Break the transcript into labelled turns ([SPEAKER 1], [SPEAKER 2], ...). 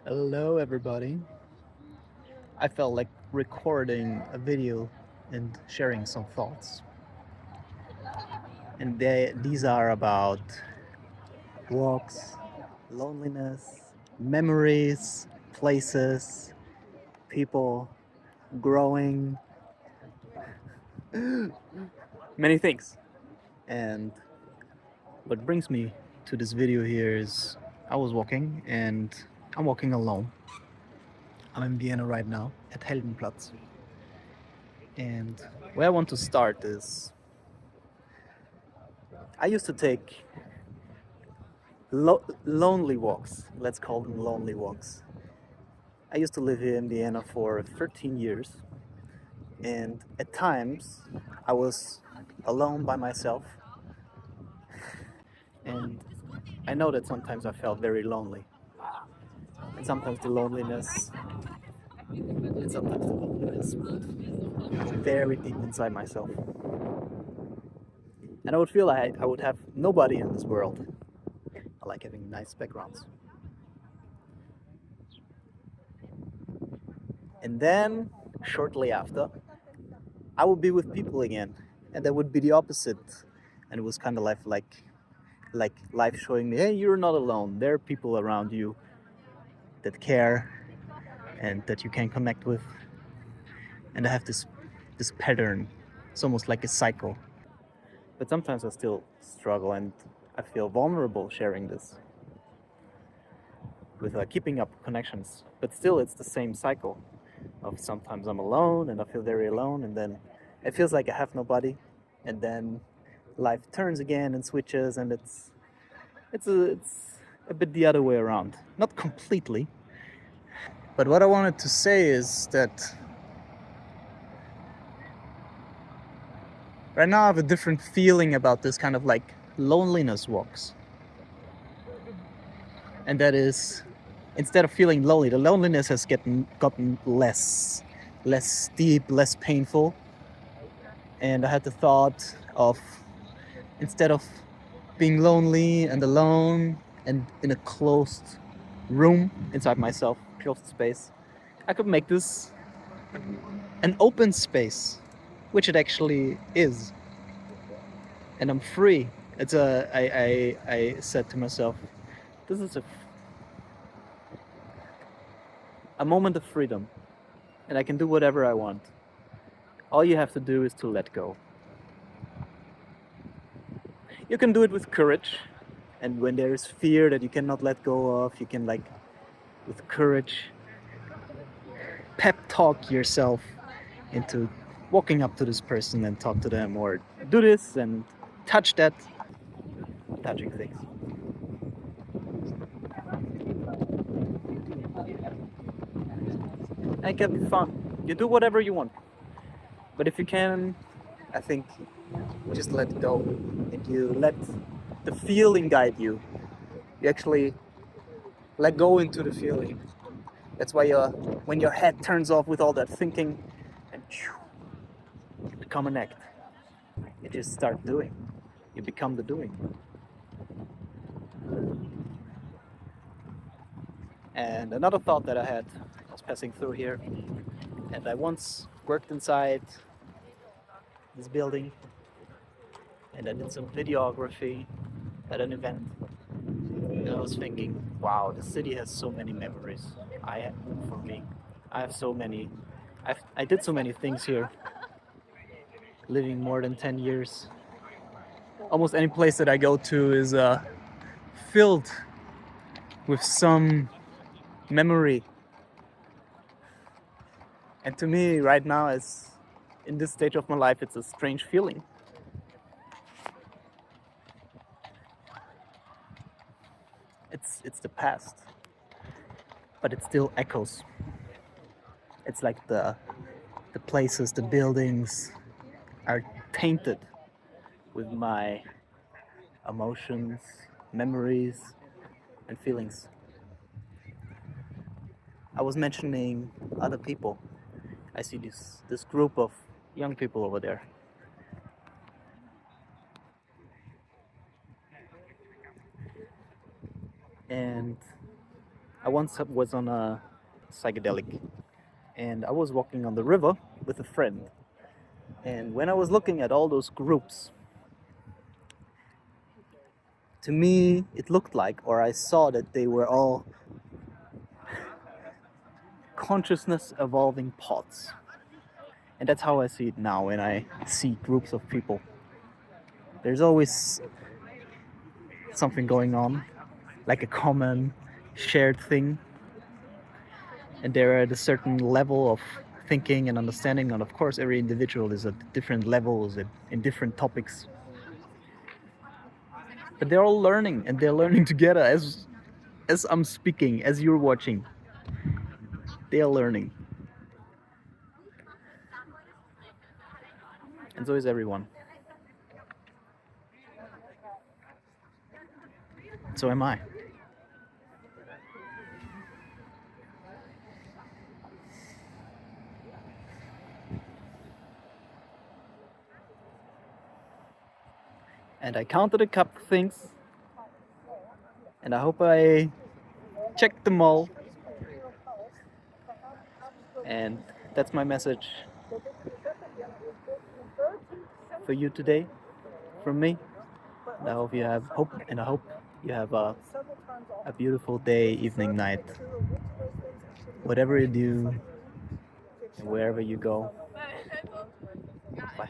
[SPEAKER 1] Hello, everybody. I felt like recording a video and sharing some thoughts. And these are about walks, loneliness, memories, places, people, growing, many things. And what brings me to this video here is I was walking and I'm walking alone. I'm in Vienna right now at Heldenplatz. And where I want to start is I used to take lonely walks. Let's call them lonely walks. I used to live here in Vienna for 13 years, and at times I was alone by myself, and I know that sometimes I felt very lonely, and sometimes the loneliness, would go very deep inside myself, and I would feel like I would have nobody in this world. I like having nice backgrounds, and then shortly after, I would be with people again, and that would be the opposite, and it was kind of like life showing me, hey, you're not alone. There are people around you that care and that you can connect with. And I have this pattern. It's almost like a cycle. But sometimes I still struggle and I feel vulnerable sharing this with keeping up connections. But still, it's the same cycle of sometimes I'm alone and I feel very alone, and then it feels like I have nobody, and then life turns again and switches, and it's a bit the other way around. Not completely, but what I wanted to say is that right now I have a different feeling about this kind of like loneliness walks. And that is, instead of feeling lonely, the loneliness has gotten less deep, less painful. And I had the thought of, instead of being lonely and alone and in a closed room inside myself, closed space, I could make this an open space, which it actually is, and I'm free. It's a I said to myself, this is a moment of freedom, and I can do whatever I want. All you have to do is to let go. You can do it with courage, and when there is fear that you cannot let go of, you can, like, with courage, pep talk yourself into walking up to this person and talk to them, or do this and touch that, touching things. And it can be fun. You do whatever you want. But if you can, I think, just let go and you let the feeling guide you. You actually let go into the feeling. That's why when your head turns off with all that thinking, and you become an act. You just start doing. You become the doing. And another thought that I had, I was passing through here, and I once worked inside this building, and I did some videography at an event. And I was thinking, wow, the city has so many memories. For me, I have so many. I did so many things here, living more than 10 years. Almost any place that I go to is filled with some memory. And to me, right now, as in this stage of my life, it's a strange feeling. It's the past, but it still echoes. It's like the places, the buildings are tainted with my emotions, memories, and feelings. I was mentioning other people. I see this group of young people over there. And I once was on a psychedelic, and I was walking on the river with a friend. And when I was looking at all those groups, to me it looked like, or I saw that they were all consciousness evolving pods. And that's how I see it now when I see groups of people. There's always something going on, like a common shared thing, and they're at a certain level of thinking and understanding. And of course, every individual is at different levels in different topics, but they're all learning, and they're learning together as I'm speaking, as you're watching. They are learning, and so is everyone. So am I. And I counted a couple things, and I hope I checked them all. And that's my message for you today from me. And I hope you have hope, and I hope you have a beautiful day, evening, night, whatever you do, and wherever you go. Bye.